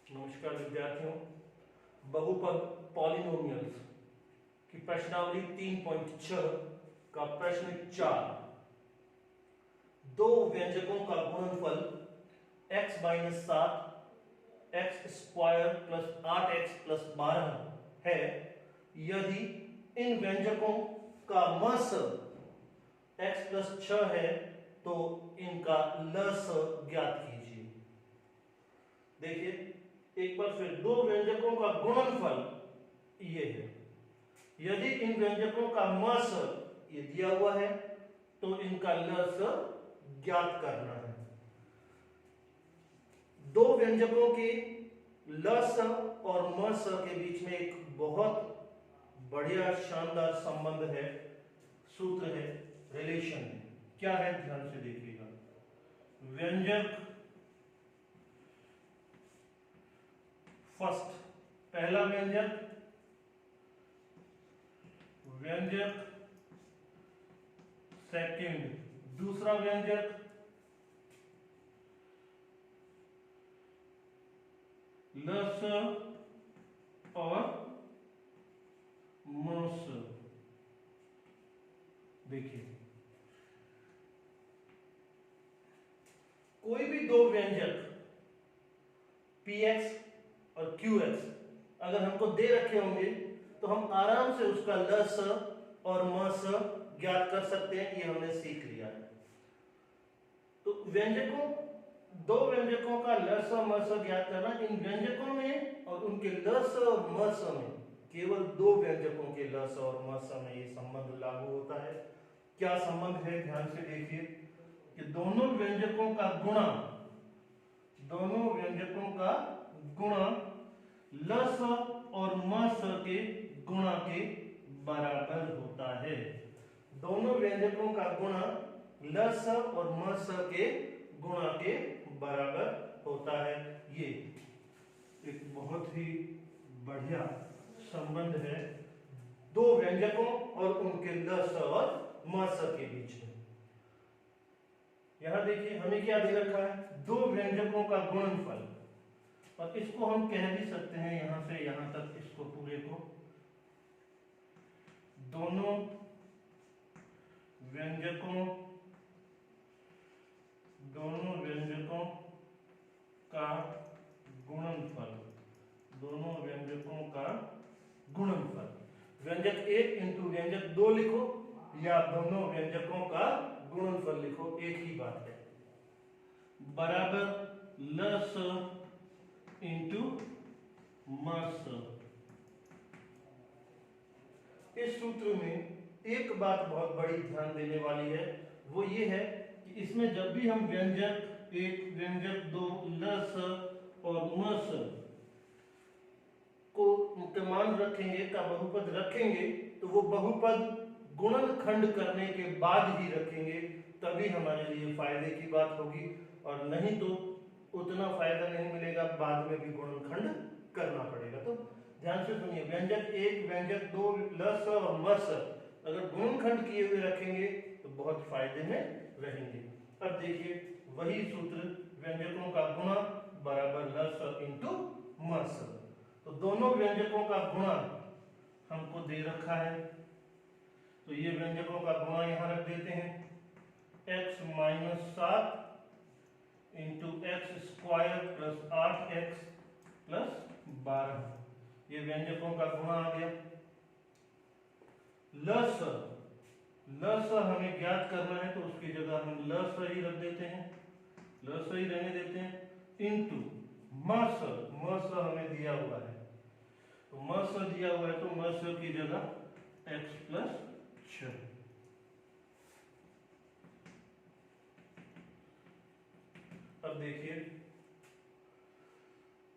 नमस्कार विद्यार्थियों। बहुपद पॉलिनोमियल्स की प्रश्नावली 3.6 का प्रश्न 4। दो व्यंजकों का गुणनफल x - 7 x square plus 8x plus 12 है यदि इन व्यंजकों का मस x प्लस 6 है तो इनका लस ज्ञात कीजिए। देखिए एक बार फिर, दो व्यंजकों का गुणनफल ये है, यदि इन व्यंजकों का मस ये दिया हुआ है तो इनका लस ज्ञात करना है। दो व्यंजकों के लस और मस के बीच में एक बहुत बढ़िया शानदार संबंध है, सूत्र है, रिलेशन है। क्या है, ध्यान से देखिएगा। व्यंजक फर्स्ट, पहला व्यंजक सेकंड, दूसरा व्यंजक लस और मस। देखिए कोई भी दो व्यंजक px और qx अगर हमको दे रखे होंगे तो हम आराम से उसका लस और मस ज्ञात कर सकते हैं। ये हमने सीख लिया है। तो दो व्यंजकों का लस और मस ज्ञात करना, इन व्यंजकों में और उनके लस और मस में केवल दो व्यंजकों के लस और मस में ये संबंध लागू होता है। क्या संबंध है, ध्यान से देखिए कि दोनों व्यंजकों का गुणा लस और मस के गुणा के बराबर होता है। दोनों व्यंजकों का गुणा लस और मस के गुणा के बराबर होता है। ये एक बहुत ही बढ़िया संबंध है दो व्यंजकों और उनके लस और मस के बीच में। यहां देखिए हमें क्या दे रखा है, दो व्यंजकों का गुणनफल, और इसको हम कह भी सकते हैं यहां से यहां तक, इसको पूरे को दोनों व्यंजकों का गुणनफल, व्यंजक एक इंटू व्यंजक दो लिखो या दोनों व्यंजकों का गुणनफल लिखो, एक ही बात है, बराबर लस इंटू मस। इस सूत्र में एक बात बहुत बड़ी ध्यान देने वाली है, वो ये है कि इसमें जब भी हम व्यंजक एक, व्यंजक दो, लस और मस को के मान रखेंगे, का बहुपद रखेंगे, तो वो बहुपद गुणनखंड करने के बाद ही रखेंगे, तभी हमारे लिए फायदे की बात होगी, और नहीं तो उतना फायदा नहीं मिलेगा, बाद में भी गुणनखंड करना पड़ेगा। तो ध्यान से सुनिए, व्यंजक एक, व्यंजक दो, लस और मस अगर गुणनखंड किए हुए रखेंगे तो बहुत फायदे में रहेंगे। अब देखिए वही सूत्र, व्यंजकों का गुणा बराबर लस इंटू मस। तो दोनों व्यंजकों का गुणा हमको दे रखा है, तो ये व्यंजकों का गुणा यहां रख देते हैं, x - 7 into x square plus 8x plus 12, ये व्यंजकों का गुणा आ गया। लस हमें ज्ञात करना है तो उसकी जगह हम लस ही रख देते हैं, लस ही रहने देते हैं, इंटू मस हमें दिया हुआ है, तो मस दिया हुआ है तो मस की जगह x प्लस 6। अब देखिए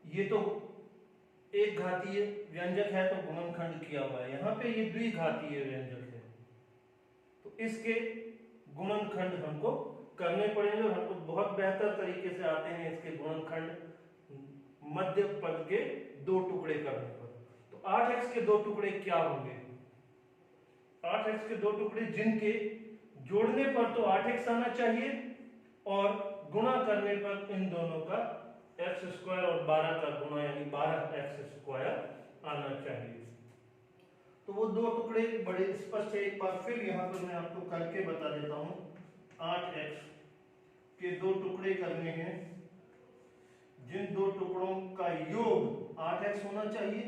ये तो एक घातीय व्यंजक है तो गुणनखंड किया हुआ है, यहां पे ये द्विघातीय व्यंजक है तो इसके गुणनखंड हमको करने पड़ेंगे, और हमको बहुत बेहतर तरीके से आते हैं इसके गुणनखंड मध्य पद के दो टुकड़े करने पर। तो 8x के दो टुकड़े क्या होंगे, 8x के दो टुकड़े जिनके जोड़ने पर तो 8x आना चाहिए और गुणा करने पर इन दोनों का एक्स स्क्वायर और 12 का गुणा यानी 12x स्क्वायर आना चाहिए। तो वो दो टुकड़े बड़े स्पष्ट है, एक बार फिर यहाँ पर मैं आपको करके बता देता हूँ। 8x के दो टुकड़े करने हैं, जिन दो टुकड़ों का योग 8x होना चाहिए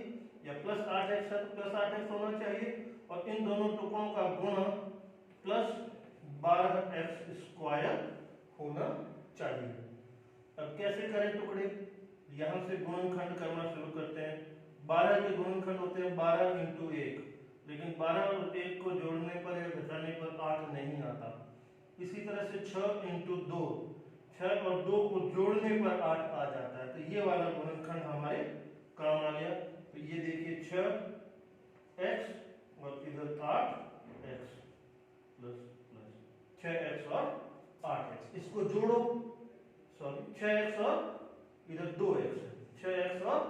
या प्लस 8x है तो प्लस 8x होना चाहिए, और इन दोनों टुकड़ों का गुणा प्लस 12x स्क्वायर होना चाहिए। अब कैसे करें टुकड़े, यहां से गुणनखंड करना शुरू करते हैं। 12 के गुणनखंड होते हैं 12 इंटू 1, लेकिन 12 और 1 को जोड़ने पर या घटाने पर 8 नहीं आता। इसी तरह से 6 इंटू 2, 6 और 2 को जोड़ने पर 8 आ जाता है। तो ये वाला गुणनखंड हमारे काम आ गया। तो ये देखिए 6x और इधर 8x प्लस 6x और 8x, इसको जोड़ो, सॉरी 6x और इधर 2x, 6x और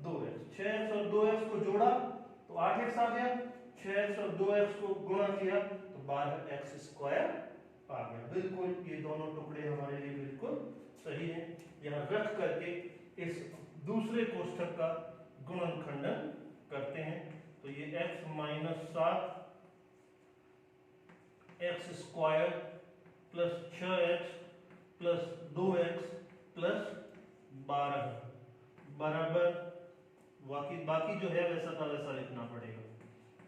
2x, 6x और 2x को जोड़ा तो 8x आ गया, 6x और 2x को गुणा किया तो 12x स्क्वायर आ गया। बिल्कुल ये दोनों टुकड़े हमारे लिए बिल्कुल सही है। यहाँ रख करके इस दूसरे कोष्ठक का गुणनखंडन करते हैं। तो ये x minus 7 x square plus 6x plus 2x plus 12 बराबर, बाकी जो है वैसा का वैसा लिखना पड़ेगा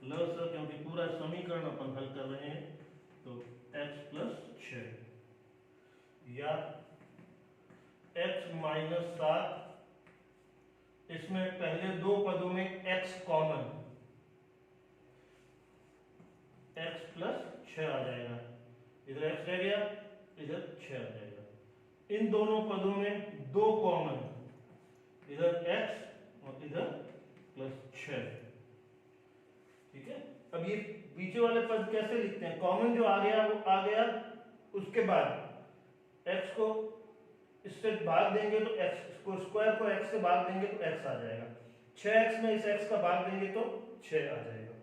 लस, क्योंकि पूरा समीकरण अपन हल कर रहे हैं। तो x प्लस 6 या x माइनस 7, इसमें पहले दो पदों में x कॉमन, x प्लस 6 आ जाएगा, इधर x रह गया, इधर 6 आ जाएगा। इन दोनों पदों में दो कॉमन, इधर x और इधर प्लस 6, ठीक है। अब ये पीछे वाले पद कैसे लिखते हैं, कॉमन जो आ गया वो आ गया, उसके बाद x को इससे भाग देंगे तो x को, स्क्वायर को x से भाग देंगे तो x आ जाएगा, 6x में इस x का भाग देंगे तो 6 आ जाएगा।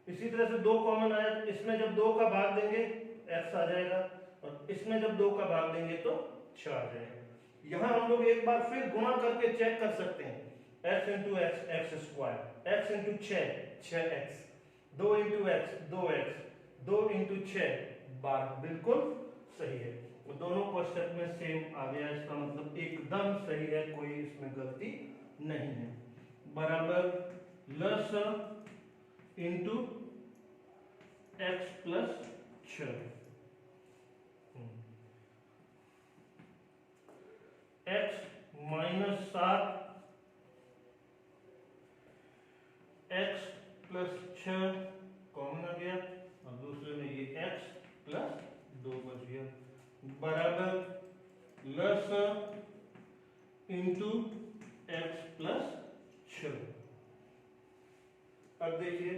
इसी तरह से दो कॉमन आया तो इसमें जब 2 का भाग देंगे x आ जाएगा, और इसमें जब 2 का भाग देंगे तो 6 आ जाएगा। यहाँ हम लोग एक बार फिर गुणा करके चेक कर सकते हैं, x into x x square, x into 6x, 2 into x 2x, 2 into 6 12, बिल्कुल सही है। वो दोनों कोष्ठक में सेम आ गया, इसका मतलब एकदम सही है, कोई इसमें गलती नहीं है। बराबर लस into x plus 6, x minus 7 x plus 6 common आ गया, और दूसरे में ये x प्लस 2 बच गया, बराबर लस इंटू एक्स प्लस 6। अब देखिए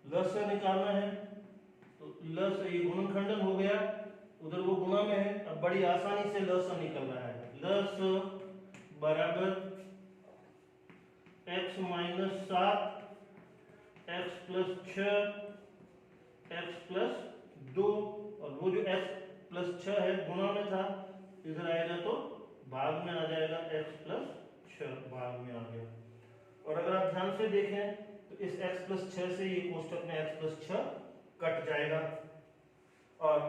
लस निकालना है, तो लस ये गुणनखंडन हो गया, उधर वो गुणा में है, अब बड़ी आसानी से लस निकल रहा है। लस बराबर x minus 7 x plus 6 x plus 2, और वो जो x प्लस 6 है गुणा में था, इधर आएगा तो भाग में आ जाएगा, x प्लस 6 भाग में आ गया। और अगर आप ध्यान से देखें तो इस x प्लस 6 से ये कोष्ठक में x प्लस 6 कट जाएगा, और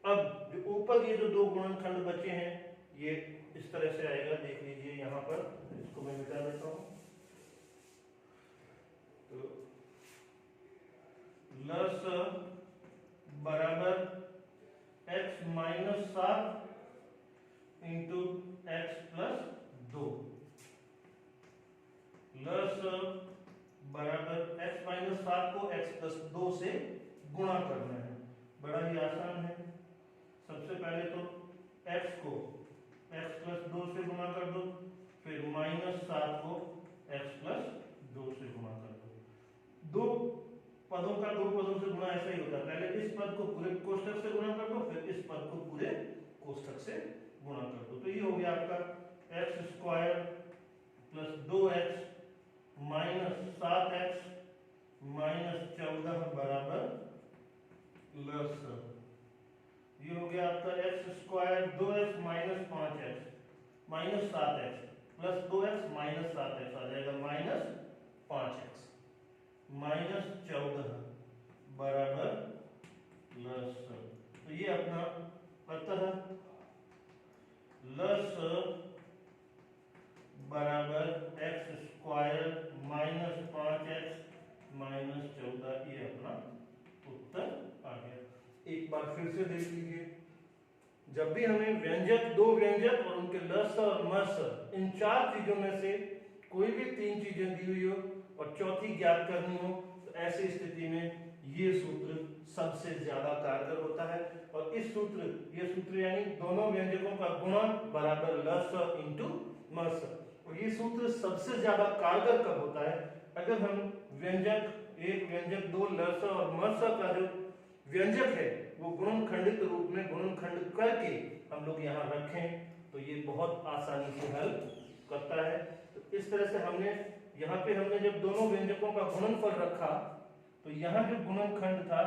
अब जो ऊपर ये जो दो गुणनखंड बचे हैं ये इस तरह से आएगा, देख लीजिए यहाँ पर, इसको मैं मिटा देता हूँ। तो लस बराबर x minus 7 into x plus 2, लस बराबर x माइनस 7 को x प्लस 2 से गुणा करना है, बड़ा ही आसान है। सबसे पहले तो x को x प्लस 2 से गुणा कर दो, फिर माइनस 7 को x प्लस 2 से गुणा कर दो। दो पदों का दो पदों से गुणा ऐसा ही होता है, पहले इस पद को पूरे कोष्ठक से गुणा कर दो, फिर इस पद को पूरे कोष्ठक से गुणा कर दो। तो ये हो गया आपका x square plus 2x minus 7x minus 14 बराबर लस, ये हो गया आपका x square 2x minus 5x, -7x plus 2x -7x आ जाएगा -5x -14 बराबर लस, तो ये अपना अतः लस बराबर x स्क्वायर -5x -14, ये अपना उत्तर आ गया। एक बार फिर से देख लीजिए, जब भी हमें व्यंजक, दो व्यंजक और उनके लस और मस, इन चार चीजों में से कोई भी तीन चीजें दी हुई हो और चौथी ज्ञात करनी हो, तो ऐसी स्थिति में ये सूत्र सबसे ज्यादा कारगर होता है। और इस सूत्र, ये सूत्र यानी दोनों व्यंजकों का गुणा बराबर लस इंटू मस, और ये सूत्र सबसे ज्यादा कारगर कब होता है? अगर हम व्यंजक, एक व्यंजक दो लस और मस का जो व्यंजक है वो गुणनखंडित रूप में गुणनखंड करके हम लोग यहाँ रखें, तो ये बहुत आसानी से हल करता है। तो इस तरह से हमने यहाँ पे हमने जब दोनों व्यंजकों का गुणनफल रखा, तो यहाँ जो गुणनखंड था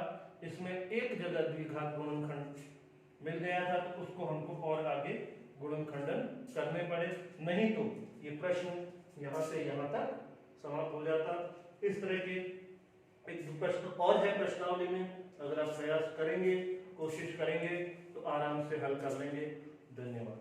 इसमें एक जगह द्विघात गुणनखंड मिल गया था, तो उसको हमको और आगे गुणनखंडन करने पड़े, नहीं तो ये प्रश्न यहाँ से यहाँ तक समाप्त हो जाता। इस तरह के एक प्रश्न और है प्रश्नावली में, अगर आप प्रयास करेंगे, कोशिश करेंगे तो आराम से हल कर लेंगे। धन्यवाद।